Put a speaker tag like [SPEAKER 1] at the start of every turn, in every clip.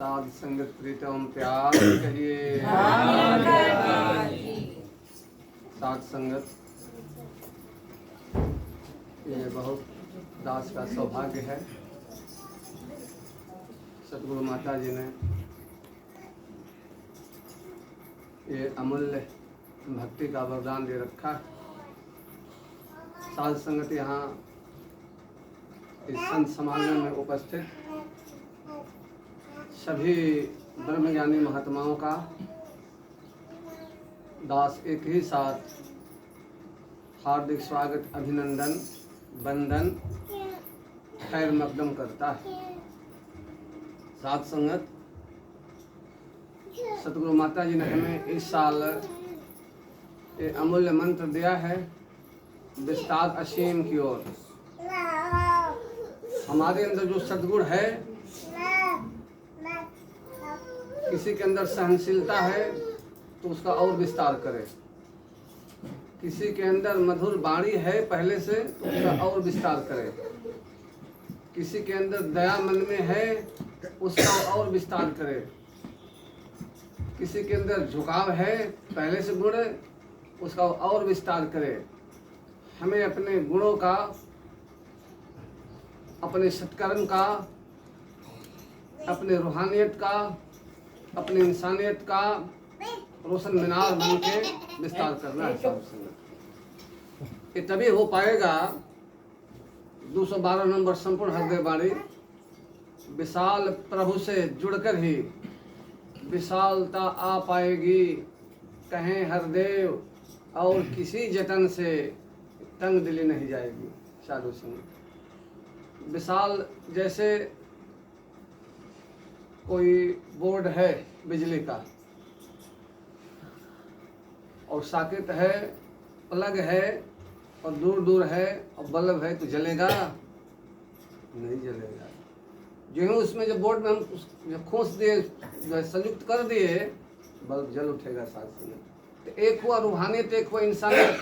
[SPEAKER 1] साध संगत प्रीतम प्यार कहिए। साध संगत ये बहुत दास का सौभाग्य है। सतगुरु माता जी ने ये अमूल्य भक्ति का वरदान दे रखा है। साध संगत यहाँ इस संत समागम में उपस्थित सभी ब्रह्मज्ञानी महात्माओं का दास एक ही साथ हार्दिक स्वागत, अभिनंदन, वंदन, खैर मकदम करता है। साध संगत सतगुरु माता जी ने हमें इस साल ये अमूल्य मंत्र दिया है, विस्तार असीम की ओर। हमारे अंदर जो सद्गुण है, किसी के अंदर सहनशीलता है तो उसका और विस्तार करे, किसी के अंदर मधुर वाणी है पहले से तो उसका और विस्तार करे, किसी के अंदर दया मन में है उसका और विस्तार करे, किसी के अंदर झुकाव है पहले से गुण उसका और विस्तार करे। हमें अपने गुणों का, अपने सत्कर्म का, अपने रूहानियत का, अपनी इंसानियत का रोशन मीनार बन के विस्तार करना है। साध संगत ये तभी हो पाएगा। 212 नंबर संपूर्ण हृदय वाणी, विशाल प्रभु से जुड़कर ही विशालता आ पाएगी। कहें हरदेव और किसी जतन से तंग दिली नहीं जाएगी। साधु संगत विशाल जैसे कोई बोर्ड है बिजली का और सॉकेट है, प्लग है और दूर दूर है और बल्ब है तो जलेगा? नहीं जलेगा। जो उसमें जो बोर्ड में हम खोस दिए, संयुक्त कर दिए, बल्ब जल उठेगा। साथ में तो एक हुआ रूहानियत, एक हुआ इंसानियत,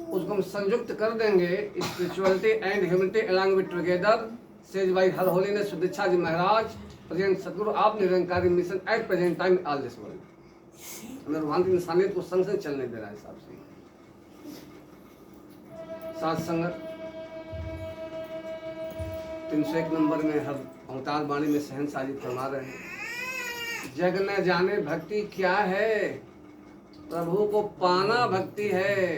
[SPEAKER 1] उसको हम संयुक्त कर देंगे। Spirituality and humanity along with together, says by her holiness Sudiksha ji Maharaj, present Satguru आप Nirankari mission at present time all this world. हमें रूहानी इंसानियत को संग संग चलने देना है। साहब साध संगत 301 नंबर में हर अवतार वाणी में सहनशाही फरमा रहे हैं। जग न जाने भक्ति क्या है, प्रभु को पाना भक्ति है।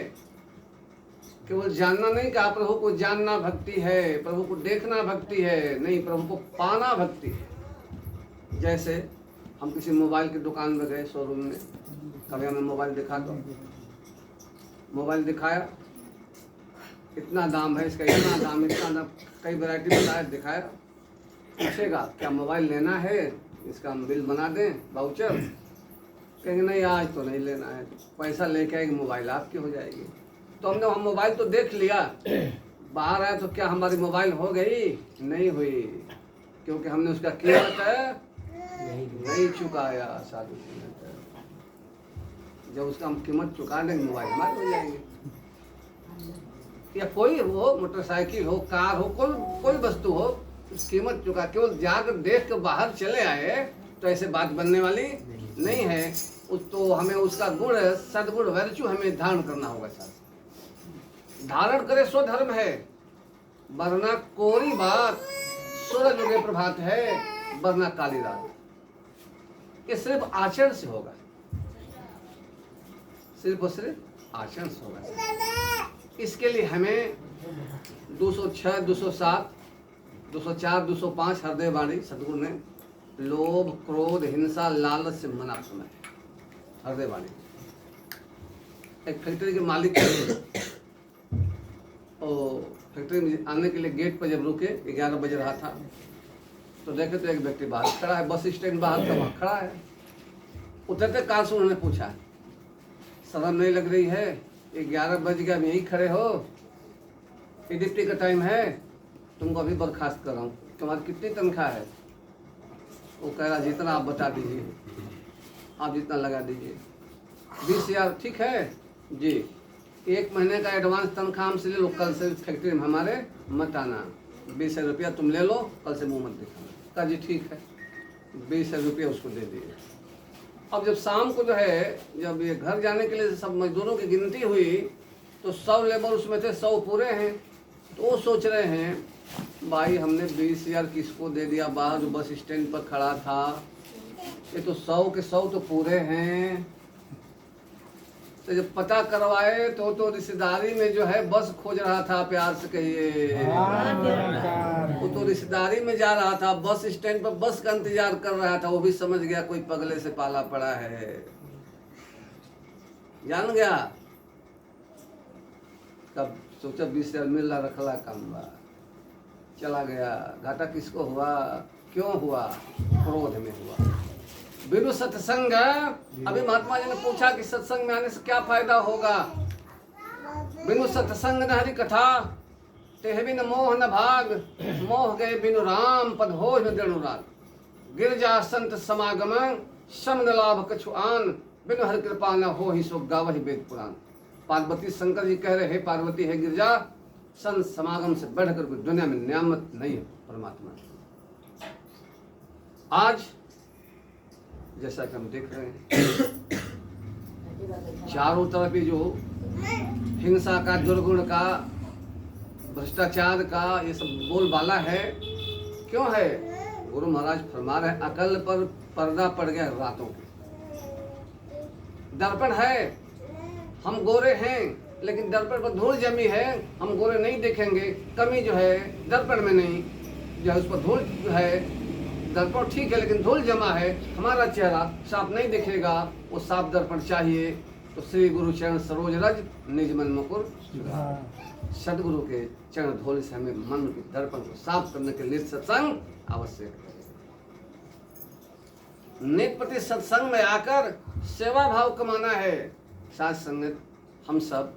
[SPEAKER 1] केवल जानना नहीं, कहा प्रभु को जानना भक्ति है, प्रभु को देखना भक्ति है, नहीं, प्रभु को पाना भक्ति है। जैसे हम किसी मोबाइल की दुकान में गए, शोरूम में, कभी हमें मोबाइल दिखा दो, मोबाइल दिखाया, इतना दाम है इसका, इतना दाम, इतना दाम, कई वैरायटी बताया, दिखाया, पूछेगा क्या मोबाइल लेना है, इसका हम बिल बना दें, वाउचर? कहेंगे नहीं आज तो नहीं लेना है, पैसा लेके आएगी, मोबाइल आपकी हो जाएगी। तो हम मोबाइल तो देख लिया, बाहर आए तो क्या हमारी मोबाइल हो गई? नहीं हुई, क्योंकि हमने उसका कीमत नहीं चुकाया। साधु जब उसका हम कीमत चुका देंगे, मोबाइल हमारी हो जाएगी। या कोई हो, मोटरसाइकिल हो, कार हो, कोई वस्तु हो, उस कीमत चुका, केवल जाकर देख कर बाहर चले आए तो ऐसे बात बनने वाली नहीं है। तो हमें उसका गुण, सद्गुण, वर्चू हमें धारण करना होगा। साथ धारण करे सो धर्म है, वरना कोरी बात, सूरज उगे प्रभात है, वरना काली रात। ये सिर्फ आचरण से होगा, सिर्फ और सिर्फ आचरण से होगा। इसके लिए हमें 206, 207, 204, 205 हृदय वाणी सतगुरु ने लोभ, क्रोध, हिंसा, लालच से मना फरमाया। हृदय वाणी एक फैक्ट्री के मालिक और फैक्ट्री में आने के लिए गेट पर जब रुके, 11 बज रहा था, तो देखे तो एक व्यक्ति बाहर खड़ा है, बस स्टैंड बाहर का वहाँ खड़ा है। उतरते कार से उन्होंने पूछा, शर्म नहीं लग रही है, 11 बज गया, यहीं खड़े हो, ये ड्यूटी का टाइम है, तुमको अभी बर्खास्त कर रहा हूँ, तुम्हारी कितनी तनख्वाह है? वो कह रहा जितना आप बता दीजिए, आप जितना लगा दीजिए। 20,000 ठीक है जी, 1 महीने का एडवांस तनख्वाह हमसे ले लो, कल से फैक्ट्री में हमारे मत आना, 20,000 रुपया तुम ले लो, कल से मुँह मत दिखाना। कहा जी ठीक है। 20 रुपये उसको दे दिए। अब जब शाम को जो है, जब ये घर जाने के लिए सब मजदूरों की गिनती हुई तो 100 लेबर उसमें थे, 100 पूरे हैं। तो वो सोच रहे हैं भाई हमने 20,000 किसको दे दिया, बाहर जो बस स्टैंड पर खड़ा था, ये तो 100 के 100 तो पूरे हैं। तो जब पता करवाए तो रिश्तेदारी में जो है बस खोज रहा था, प्यार से कहिए, वो तो रिश्तेदारी में जा रहा था, बस स्टैंड पर बस का इंतजार कर रहा था। वो भी समझ गया कोई पगले से पाला पड़ा है, जान गया। तब सोचा 20,000 मिल रहा, रखला कम बा, चला गया। घाटा किसको हुआ, क्यों हुआ? क्रोध में हुआ। बिनु सत्संग, अभी महात्मा जी ने पूछा कि सत्संग में आने से क्या फायदा होगा। बिनु सत्संग न हरि कथा, तेह बिन मोह न भाग, मोह गए बिनु राम, पद हो न दृढ़। गिरजा संत समागम, शम न लाभ कछु आन, बिनु हरि कृपा न हो ही सो गावहि वेद पुराण। पार्वती शंकर जी कह रहे हैं, पार्वती है गिरजा, संत समागम से बढ़कर कोई दुनिया में नियामत नहीं है परमात्मा। आज जैसा कि हम देख रहे हैं चारों तरफ जो हिंसा का, दुर्गुण का, भ्रष्टाचार का ये सब बोलबाला है, क्यों है? गुरु महाराज फरमा रहे हैं अकल पर पर्दा पड़ गया रातों के। दर्पण है, हम गोरे हैं लेकिन दर्पण पर धूल जमी है, हम गोरे नहीं देखेंगे। कमी जो है दर्पण में नहीं, जो है उस पर धूल जो है, दर्पण ठीक है लेकिन धूल जमा है, हमारा चेहरा साफ नहीं दिखेगा। वो साफ दर्पण चाहिए। तो श्री गुरु चरण सरोज रज निज मन मुकुर, सदगुरु के चरण धूल से हमें मन के दर्पण को साफ करने के लिए सत्संग आवश्यक है। नेक प्रति सत्संग में आकर सेवा भाव कमाना है। साथ संगत हम सब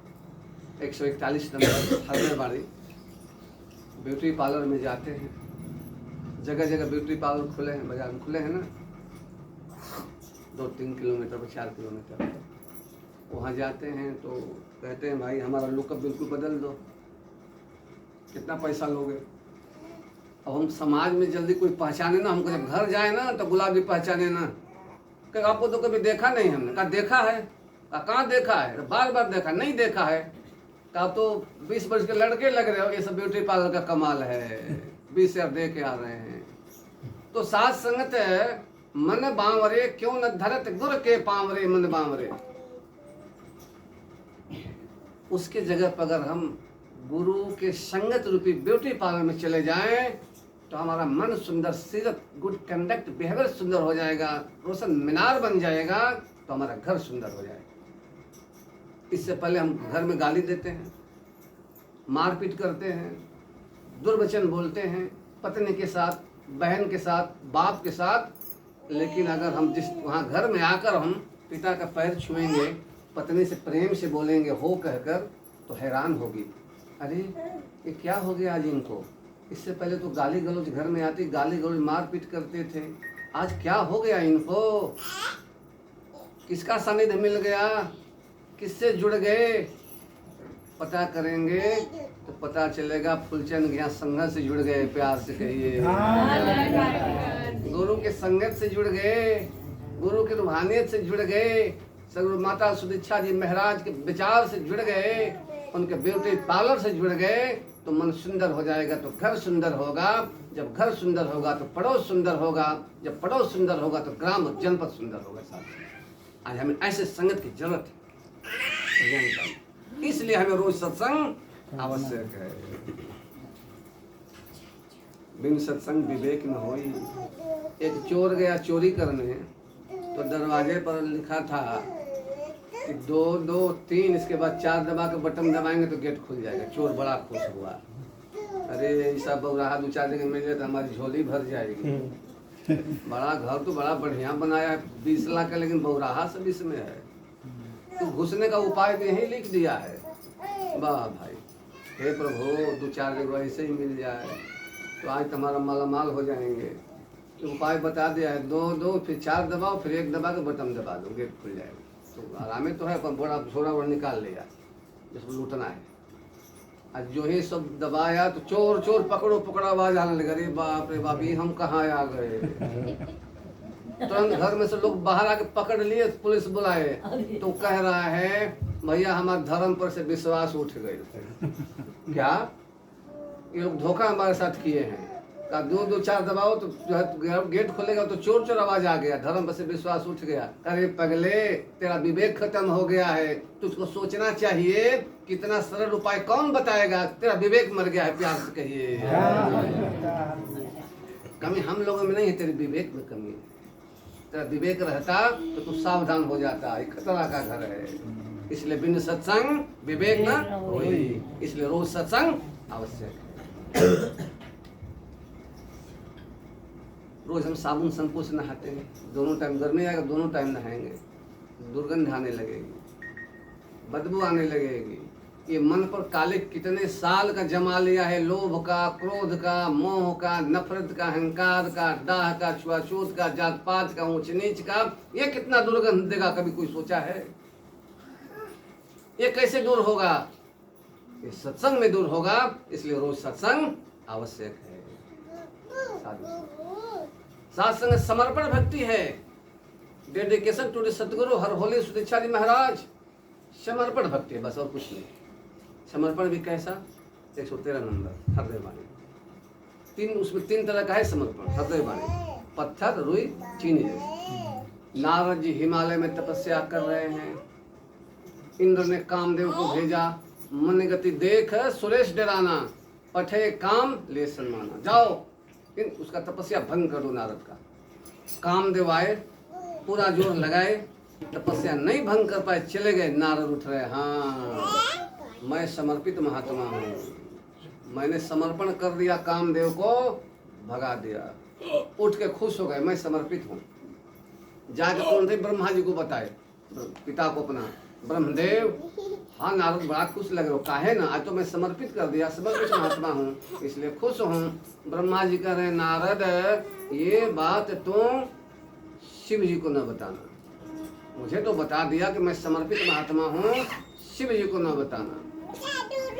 [SPEAKER 1] 141 नंबर हरदेवाड़ी ब्यूटी पार्लर में जाते हैं। जगह जगह ब्यूटी पार्लर खुले हैं, बाजार में खुले हैं ना, 2-3 किलोमीटर पर, 4 किलोमीटर पर। वहाँ जाते हैं तो कहते हैं भाई हमारा लुकअप बिल्कुल बदल दो, कितना पैसा लोगे? अब हम समाज में जल्दी कोई पहचाने ना, हमको जब घर जाए ना तो गुलाबी पहचाने ना, कहा आपको तो कभी देखा नहीं हमने। कहा देखा है। कहा कहाँ देखा है? बार बार देखा, नहीं देखा है। कहा तो 20 वर्ष के लड़के लग रहे हो, ये सब ब्यूटी पार्लर का कमाल है, 20,000 दे के आ रहे हैं। तो साथ संगत है, मन बांवरे क्यों न धरत गुर के पांवरे, मन बांवरे। उसके जगह पर अगर हम गुरु के संगत रूपी ब्यूटी पार्लर में चले जाएं तो हमारा मन सुंदर, सीरत, गुड कंडक्ट, बिहेवियर सुंदर हो जाएगा, रोशन मीनार बन जाएगा, तो हमारा घर सुंदर हो जाएगा। इससे पहले हम घर में गाली देते हैं, मारपीट करते हैं, दुर्वचन बोलते हैं पत्नी के साथ, बहन के साथ, बाप के साथ। लेकिन अगर हम जिस वहाँ घर में आकर हम पिता का पैर छुएंगे, पत्नी से प्रेम से बोलेंगे हो कहकर, तो हैरान होगी, अरे ये क्या हो गया आज इनको? इससे पहले तो गाली गलौज घर में आती, गाली गलौज मारपीट करते थे, आज क्या हो गया इनको? किसका सानिध्य मिल गया? किससे जुड़ गए? पता करेंगे तो पता चलेगा फुलचंद के यहाँ संगत से जुड़ गए। प्यार से कहिए, गुरु के संगत से जुड़ गए, गुरु की रूहानियत से जुड़ गए, सदगुरु माता सुदीक्षा जी महाराज के विचार से जुड़ गए, उनके ब्यूटी पार्लर से जुड़ गए, तो मन सुंदर हो जाएगा तो घर सुंदर होगा। जब घर सुंदर होगा तो पड़ोस सुंदर होगा, जब पड़ोस सुंदर होगा तो ग्राम और जनपद सुंदर होगा। साथ आज हमें ऐसे संगत की जरूरत है, इसलिए हमें रोज सत्संग आवश्यक है। बिन सत्संग विवेक में होई। एक चोर गया चोरी करने, तो दरवाजे पर लिखा था कि 2 2 3, इसके बाद 4 दबा के बटन दबाएंगे तो गेट खुल जाएगा। चोर बड़ा खुश हुआ, अरे ऐसा बौराहा 2-4 जगह मिल जाए तो हमारी झोली भर जाएगी। बड़ा घर तो बड़ा बढ़िया बनाया है, 20 लाख का, लेकिन बौराहा सब इसमें है। तो घुसने का उपाय तो यही लिख दिया है। वाह भाई, हे प्रभु 2-4 जगह ऐसे ही मिल जाए तो आज तुम्हारा मालामाल हो जाएंगे। तो उपाय बता दिया है, 2 2 फिर 4 दबाओ, फिर 1 दबा के बटन दबा दो, गेट खुल जाएगा। तो आराम तो है, पर बड़ा छोरा बड़ा निकाल लिया जिसको लूटना है। आज जो ही सब दबाया तो चोर चोर पकड़ो पकड़ा आवाज आने लगा, अरे बाप रे बाप, ये हम कहाँ आ गए। तुरंत घर में से लोग बाहर आके पकड़ लिए, पुलिस बुलाए, तो कह रहा है भैया हमारे धर्म पर से विश्वास उठ गए। क्या ये लोग धोखा हमारे साथ किए हैं? का दो चार दबाओ तो जो है गेट खोलेगा तो चोर चोर आवाज आ गया, धर्म पर से विश्वास उठ गया। अरे पगले, तेरा विवेक खत्म हो गया है, तुझको सोचना चाहिए। कितना सरल उपाय कौन बताएगा? तेरा विवेक मर गया है, प्यार से कहिए। कमी हम लोगों में नहीं है, तेरे विवेक में कमी है। तेरा विवेक रहता तो तू सावधान हो जाता। एक खतरा का घर है, इसलिए बिन सत्संग विवेक न होई, इसलिए रोज सत्संग आवश्यक है। रोज हम साबुन शैम्पू से नहाते हैं, दोनों टाइम गर्मी आएगा दोनों टाइम नहाएंगे, दुर्गंध आने लगेगी, बदबू आने लगेगी। ये मन पर काले कितने साल का जमा लिया है, लोभ का, क्रोध का, मोह का, नफरत का, अहंकार का, डाह का, छुआछूत का, जात पात का, ऊंच नीच का। ये कितना दुर्गंध देगा, कभी कोई सोचा है? ये कैसे दूर होगा? ये सत्संग में दूर होगा, इसलिए रोज सत्संग आवश्यक है। सत्संग समर्पण भक्ति है, डेडिकेशन टू द सतगुरु हर होली सुदीक्षारी महाराज। समर्पण भक्ति है बस, और कुछ नहीं। समर्पण भी कैसा? 113 नंबर हृदय वाणी। उसमें 3 तरह का है समर्पण। हृदय वाणी, पत्थर, रुई, चीनी जैसे। नारद जी हिमालय में तपस्या कर रहे हैं, इंद्र ने कामदेव को भेजा, मन गति देख सुरेश डराना, पठे काम ले सन्माना। जाओ उसका तपस्या भंग कर दो नारद का। कामदेव आए, पूरा जोर लगाए, तपस्या नहीं भंग कर पाए, चले गए। नारद उठ रहे, हाँ मैं समर्पित महात्मा हूँ, मैंने समर्पण कर दिया, कामदेव को भगा दिया। उठ के खुश हो गए, मैं समर्पित हूँ। जाके तुरंत ब्रह्मा जी को बताए, पिता को अपना, ब्रह्मदेव हाँ नारद बड़ा खुश लग रहे हो, काहे ना, आज तो मैं समर्पित कर दिया, समर्पित महात्मा हूँ इसलिए खुश हूँ। ब्रह्मा जी कह रहे नारद ये बात तुम शिव जी को न बताना, मुझे तो बता दिया कि मैं समर्पित महात्मा हूँ, शिव जी को न बताना।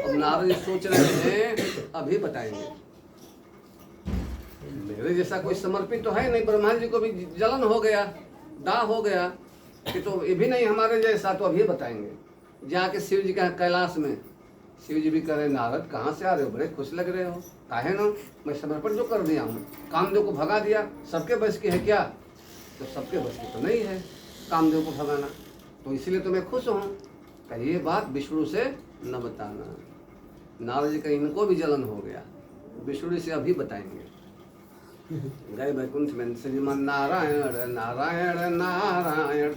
[SPEAKER 1] अब नारद जी सोच रहे हैं अभी बताएंगे, मेरे जैसा कोई समर्पित तो है नहीं। ब्रह्मा जी को भी जलन हो गया, दाह हो गया कि तो ये भी नहीं हमारे जैसा, तो अभी बताएंगे। जाके शिव जी का कैलाश में, शिव जी भी कह रहे नारद कहाँ से आ रहे हो, बड़े खुश लग रहे हो, काहे ना, मैं समर्पण जो कर दिया हूँ, कामदेव को भगा दिया, सबके बस की है क्या? तो सबके बस की तो नहीं है कामदेव को भगाना, तो इसीलिए तो मैं खुश हूँ। कही ये बात विष्णु से न बताना। नारद जी का इनको भी जलन हो गया, विष्णु से अभी बताएंगे। गए वैकुंठ में, श्रीमन नारायण नारायण नारायण।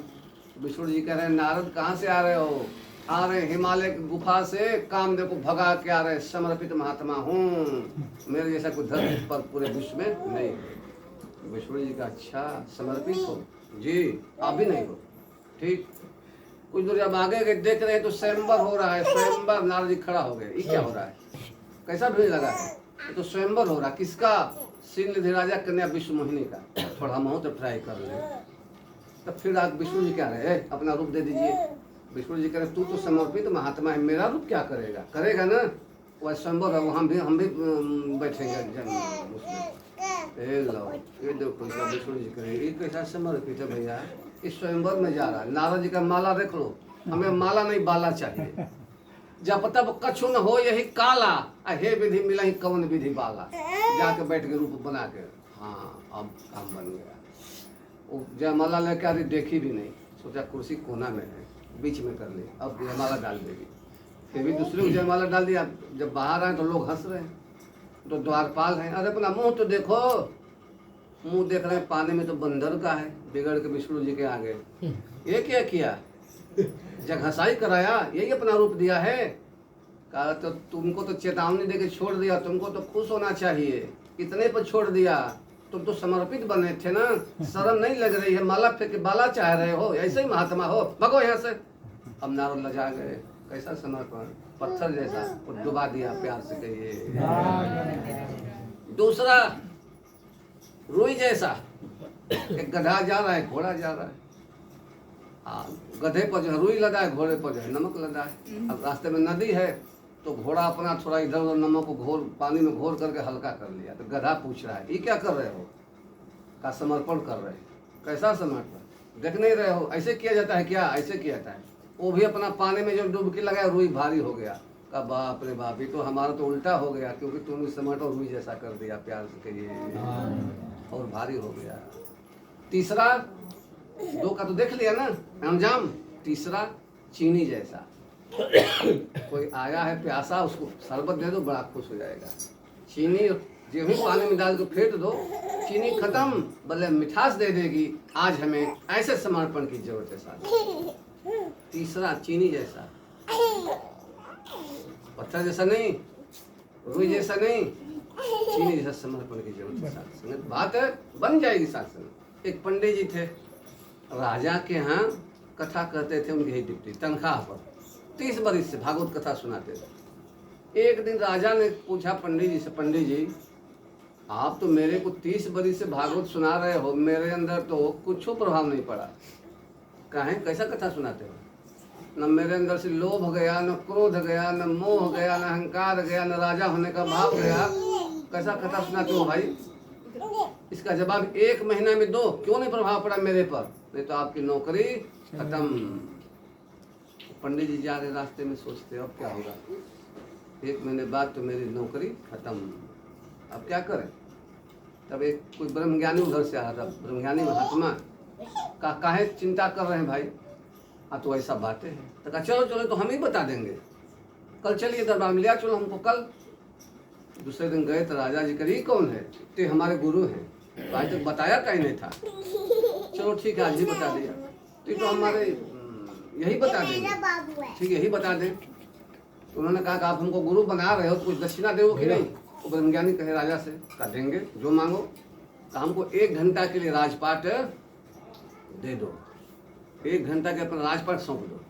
[SPEAKER 1] विष्णु जी कह रहे नारद कहाँ से आ रहे हो? आ रहे हिमालय की गुफा से, कामदेव को भगा के आ रहे, समर्पित महात्मा हूँ, मेरे जैसा कोई धर्म पर पूरे विश्व में नहीं है। विष्णु जी का अच्छा समर्पित हो जी, आप भी नहीं हो ठीक। कुछ दूर जब आगे गए देख रहे हैं तो स्वयंवर हो रहा है, स्वयंवर। नारद जी खड़ा हो गए, ये क्या हो रहा है, कैसा भीड़ लगा है? ये तो स्वयंवर हो रहा, किसका? श्रीनिधि राजा कन्या विश्व मोहिनी का। थोड़ा हम हो तो ट्राई कर ले। तब फिर आप विष्णु जी कह रहे हैं अपना रूप दे दीजिए। विष्णु जी कह रहे तू तो समर्पित महात्मा है, मेरा रूप क्या करेगा? करेगा ना, वह संभव है, हम भी बैठेंगे उसमें। लो ये देखो विष्णु जी कह रहे ये कैसा समर्पित है भैया, इस स्वयंवर में जा रहा है। नारद जी का माला देख लो, हमें माला नहीं बाला चाहिए। जब तब कछु न हो यही काला, हे विधि मिला ही कौन विधि बाला। जाके बैठ के रूप बना के, हाँ अब काम बन गया। वो जयमाला लेके आ रही, देखी भी नहीं, सोचा कुर्सी कोना में है, बीच में कर ली, अब जयमाला डाल देगी। फिर भी दूसरे को जयमाला डाल दिया। जब बाहर आए तो लोग हंस रहे हैं, तो द्वारपाल हैं, अरे अपना मुंह तो देखो। मुंह देख रहे हैं, पानी में तो बंदर का है, बिगड़ के विष्णु जी के आगे। ये क्या किया? जगहसाई कराया, यही अपना रूप दिया है। कहा तो तुमको तो चेतावनी देके छोड़ दिया, तुमको तो खुश होना चाहिए, इतने पर छोड़ दिया। तुम तो समर्पित बने थे ना, शर्म नहीं लग रही है? माला फेंक के बाला चाह रहे हो, ऐसे ही महात्मा हो, भगो यहाँ से। अब नारद लजा गए, कैसा समर्पण, पत्थर जैसा, और डुबा दिया, प्यार से कहिए। दूसरा रुई जैसा, एक गधा जा रहा है, घोड़ा जा रहा है, गधे पर जो है रुई लदा है, घोड़े पर जो है नमक लदा है। अब रास्ते में नदी है, तो घोड़ा अपना थोड़ा इधर उधर नमक को घोर, पानी में घोर करके हल्का कर लिया। तो गधा पूछ रहा है ये क्या कर रहे हो? का समर्पण कर रहे हैं। कैसा समर्पण, देख नहीं रहे हो? ऐसे किया जाता है क्या? ऐसे किया जाता है। वो भी अपना पानी में जो डुबकी लगाया, रुई भारी हो गया। का बाप रे बाप, ये तो हमारा तो उल्टा हो गया, क्योंकि तुमने समर्पण रुई जैसा कर दिया, प्यार से कहिए, और भारी हो गया। तीसरा, दो का तो देख लिया ना अंजाम। तीसरा, चीनी जैसा। कोई आया है प्यासा, उसको शरबत दे दो, बड़ा खुश हो जाएगा। चीनी जो भी पानी में डाल के फेंट दो, चीनी खत्म, बल्ले मिठास दे देगी। आज हमें ऐसे समर्पण की जरूरत है साथ। तीसरा, चीनी जैसा, पत्थर जैसा नहीं, रुई जैसा नहीं, चीनी जैसा समर्पण की जरूरत है साथ संगत। बात है बन जाएगी साथ संगत। एक पंडित जी थे, राजा के यहाँ कथा कहते थे, उनकी ही ड्यूटी, तनख्वाह पर 30 बरस से भागवत कथा सुनाते थे। एक दिन राजा ने पूछा पंडित जी से, पंडित जी आप तो मेरे को 30 बरस से भागवत सुना रहे हो, मेरे अंदर तो कुछ प्रभाव नहीं पड़ा। कहें कैसा कथा सुनाते हो? न मेरे अंदर से लोभ गया, न क्रोध गया, न मोह गया, न अहंकार गया, न राजा होने का भाव गया। कैसा कथा सुनाते हो भाई? इसका जवाब 1 महीना में दो, क्यों नहीं प्रभाव पड़ा मेरे पर? नहीं तो आपकी नौकरी खत्म। पंडित जी जा रहे रास्ते में, सोचते अब क्या होगा, 1 महीने बाद तो मेरी नौकरी खत्म, अब क्या करें? तब एक कोई ब्रह्मज्ञानी उधर से आया था, ब्रह्मज्ञानी महात्मा। काहे चिंता कर रहे हैं भाई? हाँ तो ऐसा बातें हैं। तो कहा चलो चलो, तो हम ही बता देंगे, कल चलिए दरबार में लिया चलो हमको कल। दूसरे दिन गए तो राजा जी करी कौन है? ते हमारे गुरु हैं। आज तक बताया कहीं नहीं था। चलो ठीक है, आज ही बता दिया। तो हमारे यही बता देंगे, ठीक है यही बता दें। तो उन्होंने कहा कि आप हमको गुरु बना रहे हो तो कुछ दक्षिणा देवो कि नहीं? तो ब्रह्मज्ञानी कहे राजा से, कहा देंगे जो मांगो। तो हमको 1 घंटा के लिए राजपाट दे दो, 1 घंटा के अपना राजपाट सौंप दो।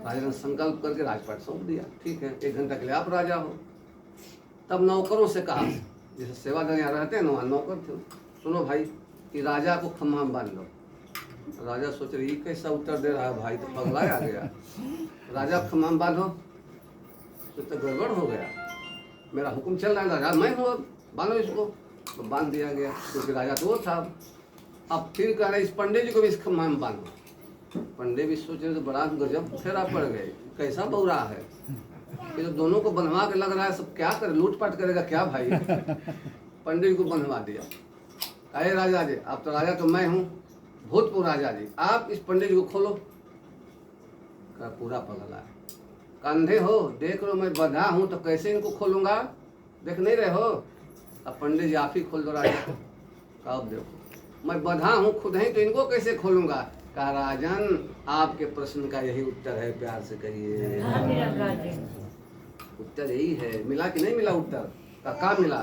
[SPEAKER 1] राजा ने संकल्प करके राजपाट सौंप दिया। ठीक है, 1 घंटा के लिए आप राजा हो। तब नौकरों से कहा, जैसे सेवादार यहाँ रहते हैं ना, वहाँ नौकर थे, सुनो भाई कि राजा को खम्मा में बांध लो। राजा सोच रही कैसा उत्तर दे रहा है भाई, तो पगलाया गया। राजा खम्मा में बांधो, तो गड़बड़ हो गया, मेरा हुक्म चल रहा है, राजा मैं हूँ, बांधो इसको। तो बांध दिया गया, क्योंकि राजा तो वो था। अब फिर कह रहे इस पंडित जी को भी इस खम्मा में बांधो। पंडित भी सोच रहे तो बड़ा गजब फेरा पड़ गए, कैसा बौरा है ये, तो दोनों को बंधवा के लग रहा है सब क्या करे, लूटपाट करेगा क्या भाई। पंडित को बंधवा दिया। अरे राजा जी, आप तो राजा तो मैं हूँ, भूतपूर्व राजा जी, आप इस पंडित जी को खोलो। का पूरा पगला है, कंधे हो देख लो मैं बंधा हूँ तो कैसे इनको खोलूंगा, देख नहीं रहे हो? अब पंडित जी आप ही खोल दो राजा। कब देखो मैं बंधा हूँ खुद ही, तो इनको कैसे खोलूंगा? कहा राजन आपके प्रश्न का यही उत्तर है, प्यार से कहिए। उत्तर यही है। मिला कि नहीं मिला उत्तर? का मिला?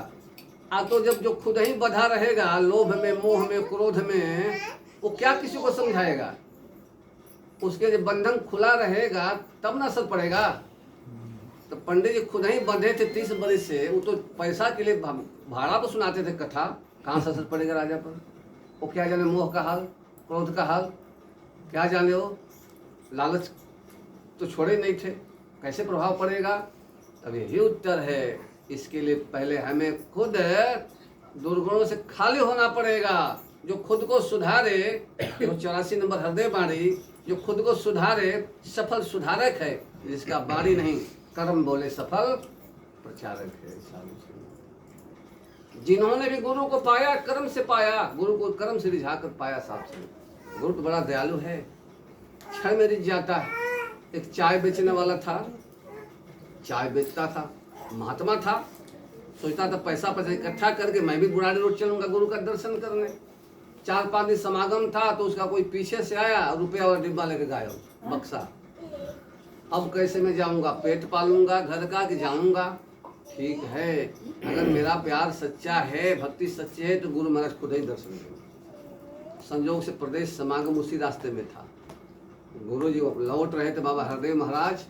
[SPEAKER 1] तो जब जो खुद ही बंधा रहेगा लोभ में, मोह में, क्रोध में, वो क्या किसी को समझाएगा? उसके जब बंधन खुला रहेगा तब ना असर पड़ेगा। तो पंडित जी खुद ही बंधे थे 30 बरस से, वो तो पैसा के लिए भाड़ा पर सुनाते थे कथा, कहाँ से असर पड़ेगा राजा पर? वो क्या जाने मोह का हाल, क्रोध का हाल, क्या जाने वो लालच तो छोड़े नहीं थे, कैसे प्रभाव पड़ेगा? तब यही उत्तर है। इसके लिए पहले हमें खुद दुर्गुणों से खाली होना पड़ेगा। जो खुद को सुधारे, जो 84 नंबर हृदय बाणी, जो खुद को सुधारे सफल सुधारक है, जिसका बाणी नहीं कर्म बोले सफल प्रचारक है। जिन्होंने भी गुरु को पाया कर्म से पाया, गुरु को कर्म से रिझा कर पाया। साथ से गुरु तो बड़ा दयालु है, क्षण में रिझ जाता है। एक चाय बेचने वाला था, चाय बेचता था, महात्मा था, सोचता था पैसा इकट्ठा करके मैं भी बुराड़ी रोड चलूंगा गुरु का दर्शन करने। 4-5 दिन समागम था तो उसका कोई पीछे से आया, रुपया वाला डिब्बा लेके गायब, बक्सा। अब कैसे मैं जाऊंगा, पेट पालूंगा घर का कि जाऊंगा? ठीक है, अगर मेरा प्यार सच्चा है, भक्ति सच्ची है, तो गुरु महाराज खुद ही दर्शन देंगे। संयोग से प्रदेश समागम उसी रास्ते में था। गुरु जी लौट रहे थे, बाबा हरदेव महाराज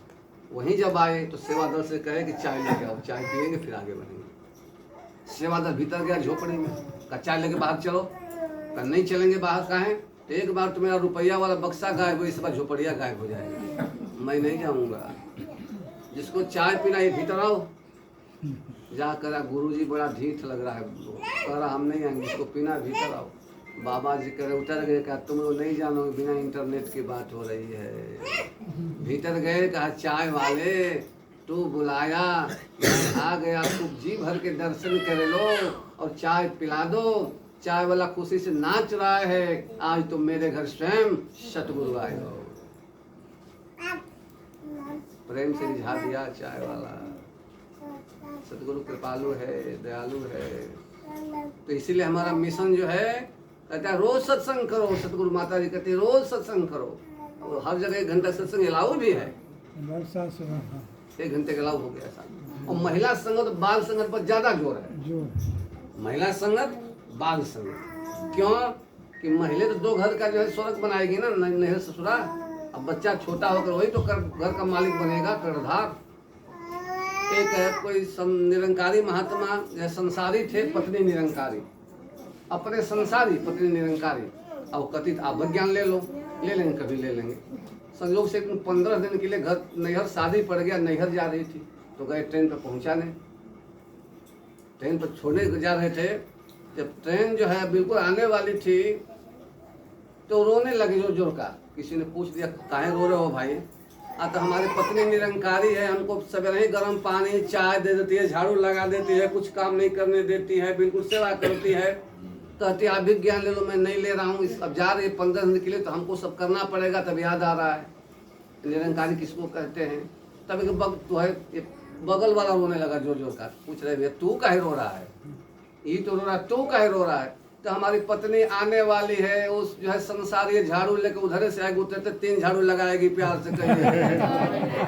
[SPEAKER 1] वहीं जब आए तो सेवादल से कहे कि चाय लेके आओ, चाय पियेंगे फिर आगे बढ़ेंगे। सेवादल भीतर गया झोपड़ी में, कहा चाय लेके बाहर चलो। कहा नहीं चलेंगे बाहर, कहें तो एक बार तो मेरा रुपया वाला बक्सा गायब हो, इस बार झोपड़िया गायब हो जाएगा, मैं नहीं जाऊंगा। जिसको चाय पीना ये भीतर आओ। जा करा गुरु जी बड़ा ढीठ लग रहा है, कह रहा हम नहीं आएंगे, इसको पीना भीतर आओ। बाबा जी करे उतर गए, कहा तुम लोग नहीं जानो बिना इंटरनेट की बात हो रही है। भीतर गए, कहा चाय वाले तू बुलाया, मैं आ गया, खूब जी भर के दर्शन कर लो और चाय पिला दो। चाय वाला खुशी से नाच रहा है, आज तुम मेरे घर स्वयं सतगुरु आए हो। प्रेम से रिझा दिया चाय वाला। सतगुरु कृपालु है, दयालु है। तो इसीलिए हमारा मिशन जो है, कहता है रोज सत्संग करो। सतगुरु माता जी कहती है रोज सत्संग करो। और हर जगह 1 घंटा सत्संग अलाउ भी है, 1 घंटे का अलाउ हो गया साहब। और महिला संगत बाल संगत पर ज्यादा जोर है। महिला संगत बाल संगत क्यों? कि महिला तो 2 घर का जो है स्वर्ग बनाएगी ना, नहर ससुरा। अब बच्चा छोटा होकर वही तो घर का मालिक बनेगा, कर्णधार। एक है कोई निरंकारी महात्मा या संसारी थे, पत्नी निरंकारी, अपने संसारी पत्नी निरंकारी। अब कथित आप ज्ञान ले लो, ले लेंगे, कभी ले लेंगे। संयोग से 15 दिन के लिए घर नैहर शादी पड़ गया, नैहर जा रही थी तो गए, ट्रेन पर पहुंचा नहीं। ट्रेन पर छोड़ने जा रहे थे, जब ट्रेन जो है बिल्कुल आने वाली थी तो रोने लगे जोर जोर का। किसी ने पूछ दिया काहे रो रहे हो भाई? तो हमारी पत्नी निरंकारी है, हमको सवेरे ही गर्म पानी चाय दे देती है, झाड़ू लगा देती है, कुछ काम नहीं करने देती है, बिल्कुल सेवा करती है। कहती है आप भी ज्ञान ले लो। मैं नहीं ले रहा हूँ, अब जा रही है 15 दिन के लिए तो हमको सब करना पड़ेगा। तब याद आ रहा है निरंकारी किसको कहते हैं। तब तो है बगल वाला रोने लगा जोर जोर का, पूछ रहे भैया तू काहे रो रहा है? ये तो रो रहा है, तू काहे रो रहा है? तो हमारी पत्नी आने वाली है, उस जो है संसारी झाड़ू लेके उधर से आएगी, उतरते 3 झाड़ू लगाएगी प्यार से कहिए।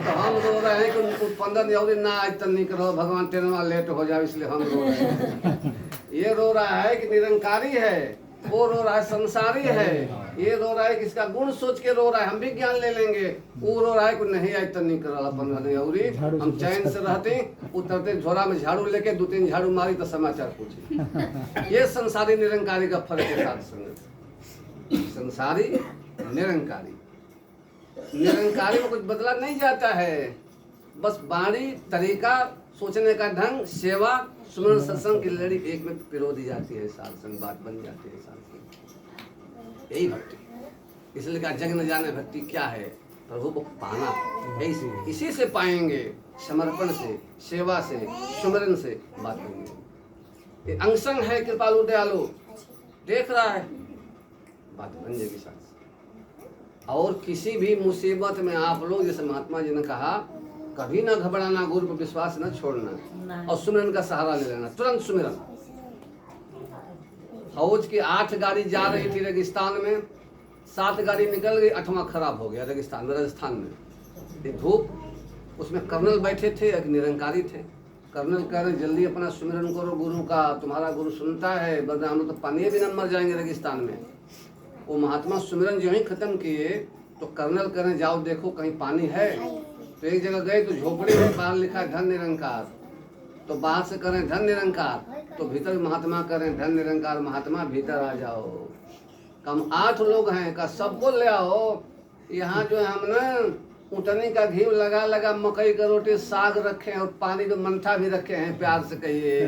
[SPEAKER 1] तो हम रो रहे हैं कि उनको 15 दिन ना आज तक नहीं करो, भगवान ट्रेन लेट हो जाए, इसलिए हम रो रहे हैं। ये रो रहा है कि निरंकारी है, वो रो रहा है संसारी है। ये रो रहा है कि इसका गुण सोच के रो रहा है, हम भी ज्ञान ले लेंगे। वो रो रहा है कि नहीं आज तक नहीं कर रहा 15 दिन और हम चैन से रहते, उतरते झोरा में झाड़ू लेके 2-3 झाड़ू मारी तो समाचार पूछे। ये संसारी निरंकारी का फर्क है साथ संगत। संसारी निरंकारी, निरंकारी में कुछ बदला नहीं जाता है, बस वाणी तरीका, सोचने का ढंग, सेवा, सुमरन सत्संग की लड़ी एक में पिरो दी जाती है, साथ संग बात बन जाती है, साथ संग। यही भक्ति। इसलिए कहा जग न जाने भक्ति क्या है, प्रभु को पाना। इसी से पाएंगे, समर्पण से, सेवा से, सुमरन से बात बनेंगे। ये अंगसंग है कृपालु दयालु, देख रहा है, बात बन जाएगी साथ। और किसी भी मुसीबत में आप लोग, जैसे महात्मा जी ने कहा, कभी ना घबराना, गुरु पर विश्वास न छोड़ना और सुमिरन का सहारा ले लेना, तुरंत सुमिरन। फौज की 8 गाड़ी जा रही थी रेगिस्तान में, 7 गाड़ी निकल गई, 8वां खराब हो गया रेगिस्तान में, राजस्थान में। धूप, उसमें कर्नल बैठे थे, एक निरंकारी थे। कर्नल कह रहे जल्दी अपना सुमिरन करो गुरु का, तुम्हारा गुरु सुनता है, वरना हम लोग तो पानी भी न मर जाएंगे रेगिस्तान में। वो महात्मा सुमिरन जो ही खत्म किए तो कर्नल कह रहे जाओ देखो कहीं पानी है। तो एक जगह गए तो झोपड़ी में बाहर लिखा है धन निरंकार, तो बाहर से करें धन निरंकार, तो भीतर महात्मा करें धन निरंकार महात्मा भीतर आ जाओ। कम 8 लोग हैं, का सबको ले आओ। यहाँ जो है हम ना उठनी का घी लगा लगा, मकई का रोटी, साग रखे हैं और पानी में मंठा भी रखे हैं, प्यार से कहिए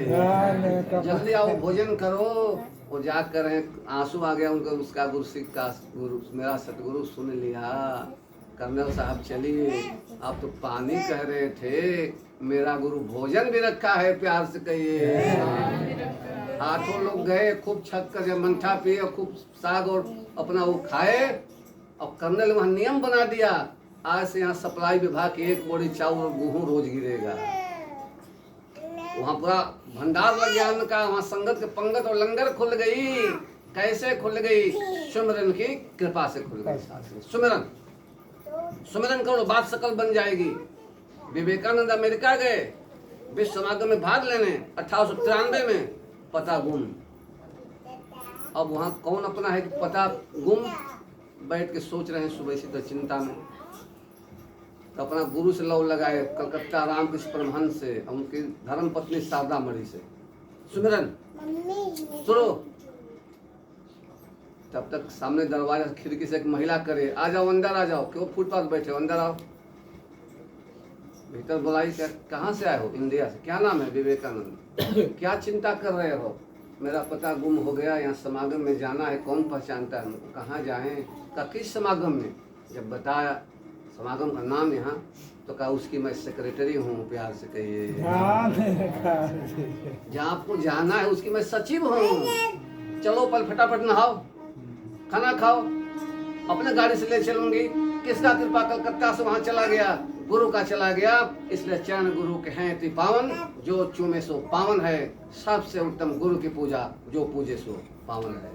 [SPEAKER 1] जल्दी आओ भोजन करो। वो जा कर आंसू आ गया उनका, उसका गुरु सिख का, गुरु मेरा सतगुरु सुन लिया। कर्नल साहब चलिए, आप तो पानी कह रहे थे, मेरा गुरु भोजन भी रखा है, प्यार से कहिए। 8 लोग गए, खूब छक कर मंठा पिए और खूब साग और अपना वो खाए। और कर्नल वहाँ नियम बना दिया, आज से यहाँ सप्लाई विभाग की 1 बोरी चावल और गेहूं रोज गिरेगा। वहाँ पूरा भंडार लग गया अन्न का, वहाँ संगत के पंगत और लंगर खुल गई। कैसे खुल गई? सुमिरन की कृपा से खुल गई। सुमिरन, सुमिरन करो, बात सकल बन जाएगी। विवेकानंद अमेरिका गए विश्व समागम में भाग लेने 1893 में, पता गुम। अब वहाँ कौन अपना है कि पता गुम, बैठ के सोच रहे हैं सुबह से तो चिंता में। तो अपना गुरु से लव लगाए, कलकत्ता रामकृष्ण परमहंस से, उनकी धर्म पत्नी शारदा मणि से सुमिरन सुनो। तब तक सामने दरवाजा खिड़की से एक महिला करे, आ जाओ अंदर आ जाओ। क्यों फुटपाथ बैठे हो, अंदर आओ। भीतर बुलाई, कहाँ से आए हो? इंडिया से। क्या नाम है? विवेकानंद। क्या चिंता कर रहे हो? मेरा पता गुम हो गया, यहाँ समागम में जाना है, कौन पहचानता है हमको, कहाँ जाएं? का किस समागम में? जब बताया समागम का नाम यहाँ, तो कहा उसकी मैं सेक्रेटरी हूँ, प्यार से कहिए। जहाँ आपको जाना है उसकी मैं सचिव हूँ। चलो पल फटाफट नहाओ, खाना खाओ, अपने गाड़ी से ले चलूंगी। किसका कृपा कलकत्ता से वहां चला गया? गुरु का चला गया। इसलिए चरण गुरु के हैं ति पावन, जो चूमे सो पावन है। सबसे उत्तम गुरु की पूजा, जो पूजे सो पावन है।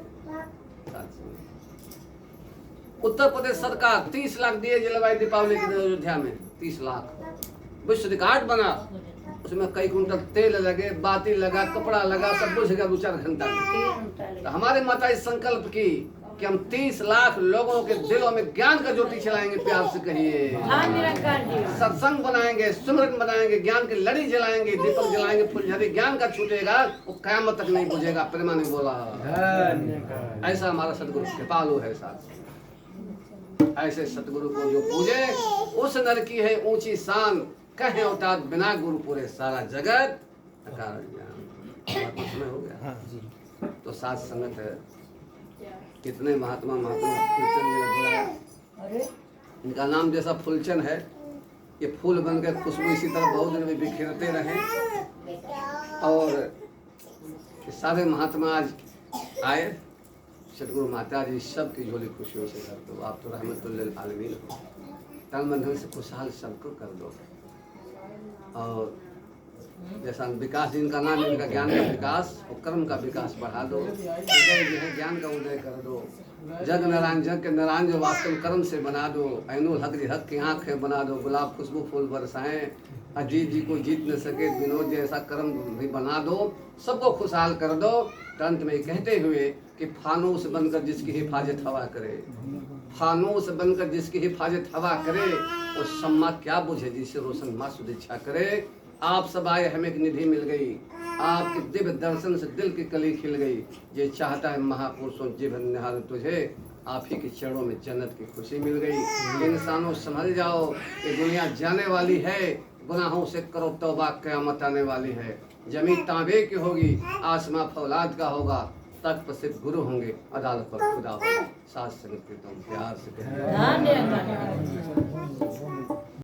[SPEAKER 1] उत्तर प्रदेश सरकार 30 लाख दिए जलवायु दीपावली के दिन अयोध्या में। 30 लाख विश्व रिकॉर्ड बना। उसमें कई कुंटल तेल लगे, बाती लगा, कपड़ा लगा, सब कुछ लगा 2-4 घंटा में। तो हमारे माता इस संकल्प की कि हम 30 लाख लोगों के दिलों में ज्ञान का ज्योति चलाएंगे, प्यार से कहिए। सत्संग बनाएंगे, सुमरन बनाएंगे, ज्ञान की लड़ी जलाएंगे, दीपक जलाएंगे, फुलझड़ी ज्ञान का छूटेगा, वो कयामत तक नहीं बुझेगा। प्रेमा ने बोला ऐसा हमारा सदगुरु कृपालु है। साथ ऐसे सतगुरु को जो पूजे, उस नर की है ऊंची शान। कहे उतार बिना गुरु पूरे सारा जगत अकारण ज्ञान। समय हो गया तो साथ संगत है। कितने महात्मा फूलचंद जी ने बोला, इनका नाम जैसा फूलचंद है, ये फूल बनकर खुशबू इसी तरह बहुत दिन में बिखेरते रहे। और सारे महात्मा आज आए, सतगुरु माता जी सबकी झोली खुशियों से कर दो। आप तो रहमतुल्लिल आलमीन हो, तन मन धन से खुशहाल सबको कर दो। और जैसा विकास जिनका नाम है, इनका ज्ञान का विकास और कर्म का विकास बढ़ा दो। उदय जो है ज्ञान का उदय कर दो। जग नारायण, जग के नारायण जो वास्तव कर्म से बना दो। ऐनुल हक जी हक की आंखें बना दो। गुलाब खुशबू फूल बरसाएं। अजीत जी को जीत न सके विनोद जैसा कर्म भी बना दो। सबको खुशहाल कर दो। अंत में कहते हुए कि फानूस बनकर जिसकी हिफाजत हवा करे, फानूस बनकर जिसकी हिफाजत हवा करे, वो सम्मा क्या बुझे जिसे रोशन माँ सुदीक्षा करे। आप सब आए, हमें एक निधि मिल गई। आपके दिव्य दर्शन से दिल की कली खिल गई। ये चाहता है महापुरुषों जीवन निहाल तुझे, आप ही के चरणों में जन्नत की खुशी मिल गई। इंसानों संभल जाओ, ये दुनिया जाने वाली है। गुनाहों से करो तौबा, क़यामत आने वाली है। जमीन तांबे की होगी, आसमां फौलाद का होगा। तख्त पर सिर्फ गुरु होंगे, अदालत पर खुदा होगा। साथ संगत कीर्तन प्यार से